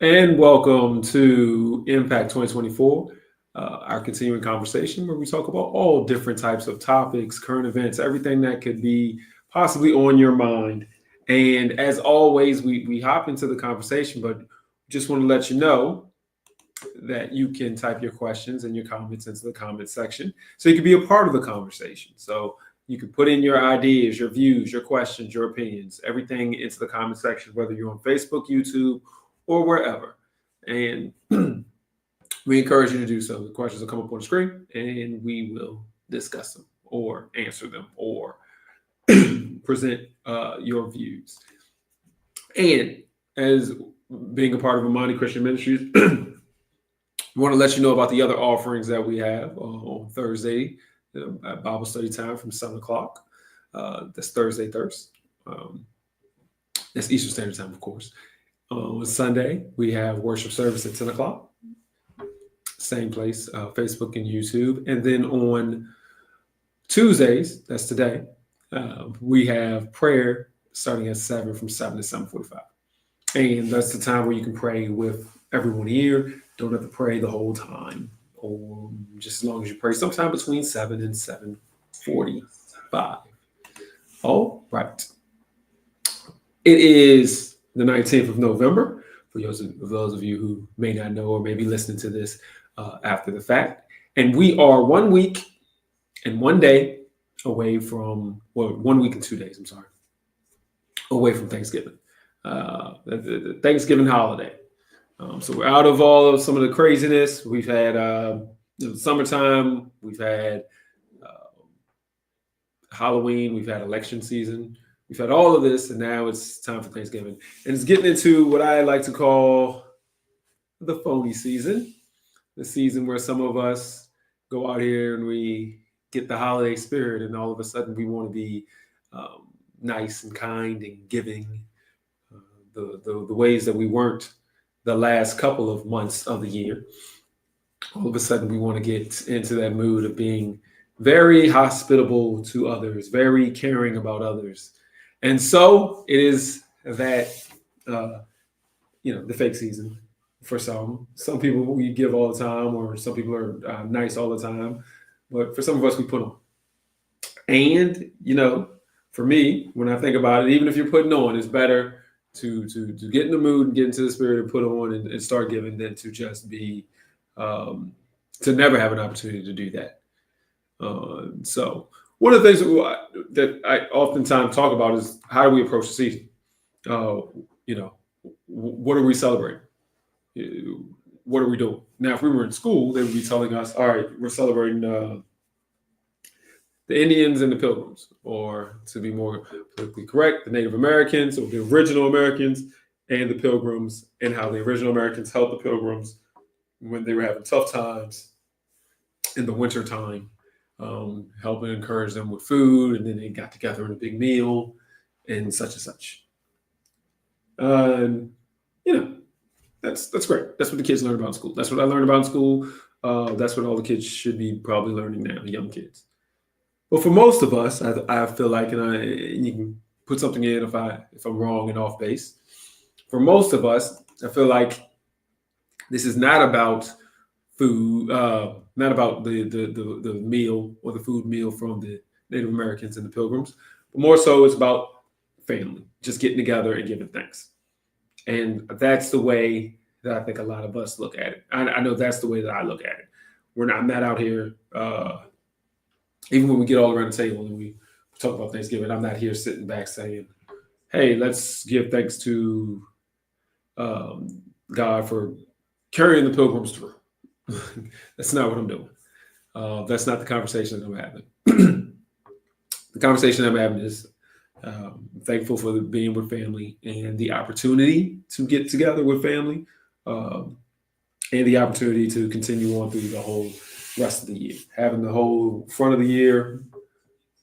And welcome to Impact 2024, our continuing conversation where we talk about all different types of topics, current events, everything that could be possibly on your mind. And as always, we hop into the conversation, but just want to let you know that you can type your questions and your comments into the comment section so you can be a part of the conversation. So you can put in your ideas, your views, your questions, your opinions, everything into the comment section, whether you're on Facebook, YouTube, or wherever. And we encourage you to do so. The questions will come up on the screen and we will discuss them or answer them or present your views. And as being a part of Amani Christian Ministries, we want to let you know about the other offerings that we have on Thursday at Bible study time from 7 o'clock. That's Thursday, Thirst. That's Eastern Standard Time, of course. On Sunday, we have worship service at 10 o'clock. Same place, Facebook and YouTube. And then on Tuesdays, that's today, we have prayer starting at 7 from 7 to 7:45. And that's the time where you can pray with everyone here. Don't have to pray the whole time, or just as long as you pray sometime between 7 and 7:45. All right. It is the 19th of November, for those of you who may not know or may be listening to this after the fact. And we are 1 week and 1 day away from, well, 1 week and 2 days, I'm sorry, away from Thanksgiving, the Thanksgiving holiday. So we're out of some of the craziness. We've had summertime, we've had Halloween, we've had election season, we've had all of this, and now it's time for Thanksgiving. And it's getting into what I like to call the phony season, the season where some of us go out here and we get the holiday spirit, and all of a sudden we want to be nice and kind and giving the ways that we weren't the last couple of months of the year. All of a sudden we want to get into that mood of being very hospitable to others, very caring about others. And so it is that, the fake season for some. Some people we give all the time, or some people are nice all the time. But for some of us, we put on. And, for me, when I think about it, even if you're putting on, it's better to get in the mood and get into the spirit and put on and start giving than to just be, to never have an opportunity to do that. So one of the things that I oftentimes talk about is how do we approach the season? What are we celebrating? What are we doing? Now, if we were in school, they would be telling us, all right, we're celebrating the Indians and the Pilgrims, or to be more politically correct, the Native Americans, or the original Americans and the Pilgrims, and how the original Americans helped the Pilgrims when they were having tough times in the winter time, helping encourage them with food, and then they got together in a big meal and such and such. That's great. That's what the kids learn about in school. That's what I learned about in school. That's what all the kids should be probably learning now, the young kids. But for most of us, I feel like, and you can put something in if I'm wrong and off base. For most of us, I feel like this is not about food, not about the meal or the food meal from the Native Americans and the Pilgrims, but more so it's about family, just getting together and giving thanks. And that's the way that I think a lot of us look at it. I know that's the way that I look at it. I'm not out here, even when we get all around the table and we talk about Thanksgiving, I'm not here sitting back saying, hey, let's give thanks to God for carrying the pilgrims through. That's not what I'm doing. That's not the conversation that I'm having. The conversation I'm having is thankful for being with family and the opportunity to get together with family, and the opportunity to continue on through the whole rest of the year. Having the whole front of the year,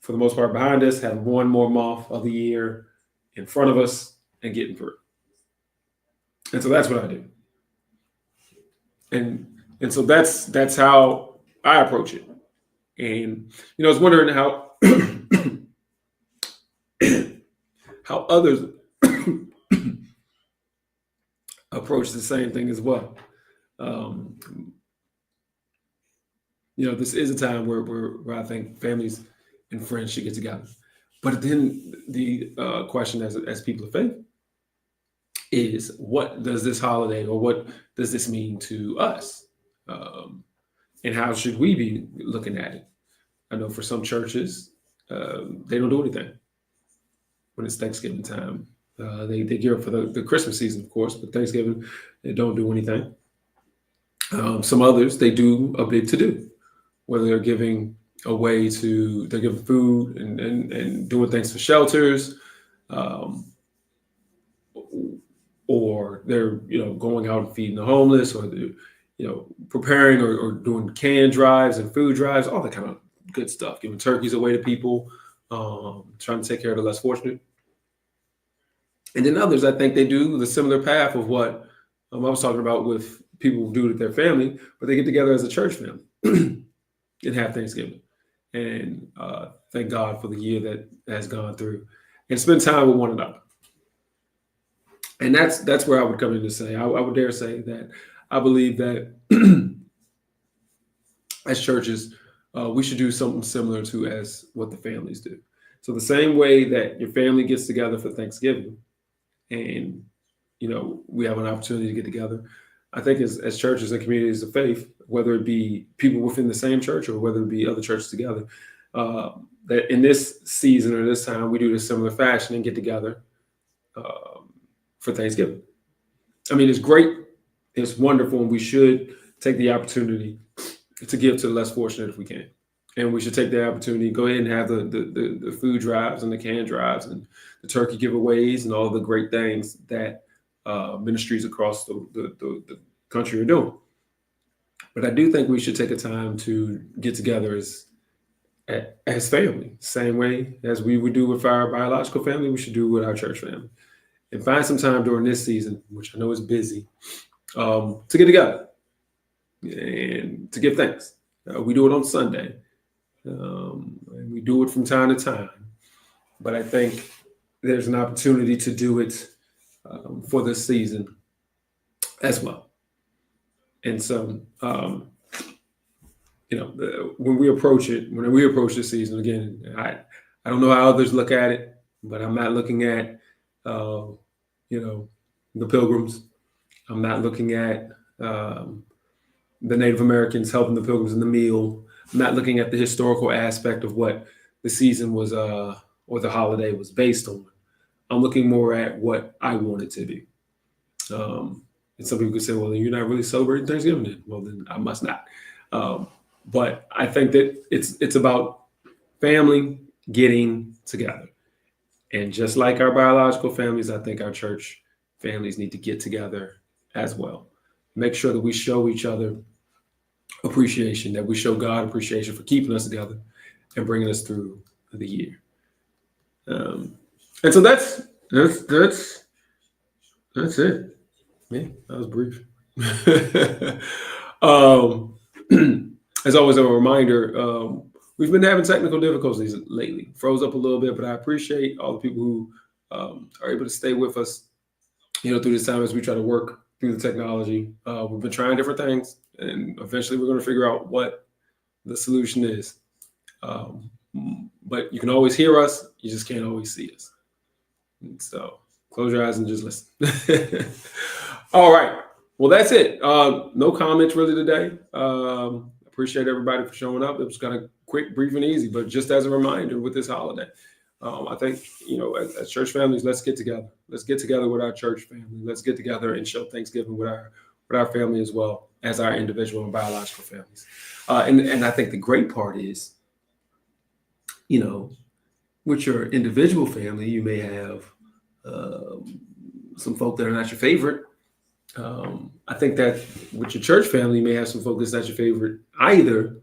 for the most part, behind us, having one more month of the year in front of us and getting through. And so that's what I do. And so that's how I approach it. And, I was wondering how how others approach the same thing as well. Um, this is a time where I think families and friends should get together. But then the question as people of faith is, what does this holiday or what does this mean to us? Um, and how should we be looking at it? I know for some churches, they don't do anything when it's Thanksgiving time. They gear up for the Christmas season, of course, but Thanksgiving, they don't do anything. Some others, they do a big to do, whether they're giving they're giving food and doing things for shelters, um, or they're going out and feeding the homeless, or they're preparing or doing can drives and food drives, all that kind of good stuff, giving turkeys away to people, trying to take care of the less fortunate. And then others, I think they do the similar path of what I was talking about with people who do it with their family, but they get together as a church family and have Thanksgiving and thank God for the year that has gone through and spend time with one another. And that's where I would come in to say, I would dare say that I believe that as churches, we should do something similar to as what the families do. So the same way that your family gets together for Thanksgiving and, we have an opportunity to get together, I think as churches and communities of faith, whether it be people within the same church or whether it be other churches together, that in this season or this time, we do this similar fashion and get together for Thanksgiving. I mean, it's great. It's wonderful. And we should take the opportunity to give to the less fortunate if we can. And we should take the opportunity, go ahead and have the food drives and the can drives and the turkey giveaways and all the great things that ministries across the country are doing. But I do think we should take a time to get together as family, same way as we would do with our biological family, we should do with our church family. And find some time during this season, which I know is busy, to get together and to give thanks. We do it on Sunday, and we do it from time to time. But I think there's an opportunity to do it for this season as well. And so, when we approach this season, again, I don't know how others look at it, but I'm not looking at, the Pilgrims. I'm not looking at the Native Americans helping the Pilgrims in the meal. I'm not looking at the historical aspect of what the season was, or the holiday was based on. I'm looking more at what I want it to be. And some people could say, well, you're not really celebrating Thanksgiving then. Well, then I must not. But I think that it's about family getting together. And just like our biological families, I think our church families need to get together as well. Make sure that we show each other appreciation, that we show God appreciation for keeping us together and bringing us through the year. And so that's it. Yeah, that was brief. As always, a reminder, we've been having technical difficulties lately. Froze up a little bit, but I appreciate all the people who are able to stay with us, through this time as we try to work through the technology. We've been trying different things, and eventually we're going to figure out what the solution is. But you can always hear us. You just can't always see us. And so close your eyes and just listen. All right. Well, that's it. No comments really today. Appreciate everybody for showing up. It was kind of quick, brief, and easy, but just as a reminder with this holiday, I think, as church families, let's get together. Let's get together with our church family. Let's get together and show Thanksgiving with our family as well as our individual and biological families. And I think the great part is, with your individual family, you may have some folk that are not your favorite. I think that with your church family, you may have some folk that's not your favorite either.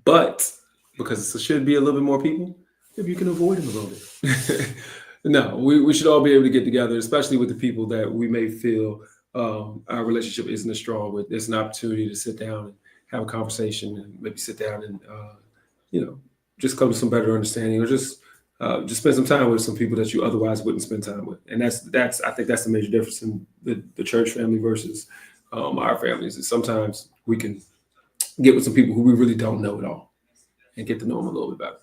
But because it should be a little bit more people, maybe you can avoid them a little bit. No, we should all be able to get together, especially with the people that we may feel our relationship isn't as strong with. There's an opportunity to sit down and have a conversation and maybe sit down and, just come to some better understanding or just just spend some time with some people that you otherwise wouldn't spend time with. And that's I think that's the major difference in the church family versus our families. Is sometimes we can get with some people who we really don't know at all and get to know them a little bit better.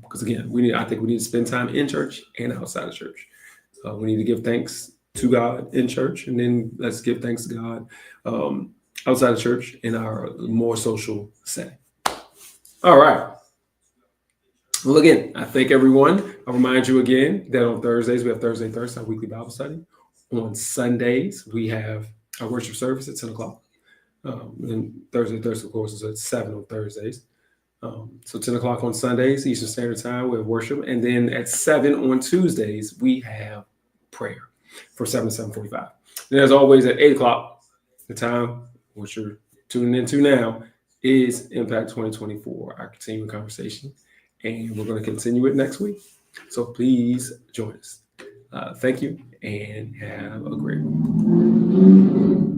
Because again, I think we need to spend time in church and outside of church. We need to give thanks to God in church, and then let's give thanks to God outside of church in our more social setting. All right. Well, again, I thank everyone. I'll remind you again that on Thursdays, we have Thursday, our weekly Bible study. On Sundays, we have our worship service at 10 o'clock. And Thursday, of course, is at 7 on Thursdays. So 10 o'clock on Sundays, Eastern Standard Time, we have worship. And then at 7 on Tuesdays, we have prayer from 7 to 7:45. And as always, at 8 o'clock, the time which you're tuning into now is Impact 2024, our continuing conversation. And we're going to continue it next week. So please join us. Thank you and have a great one.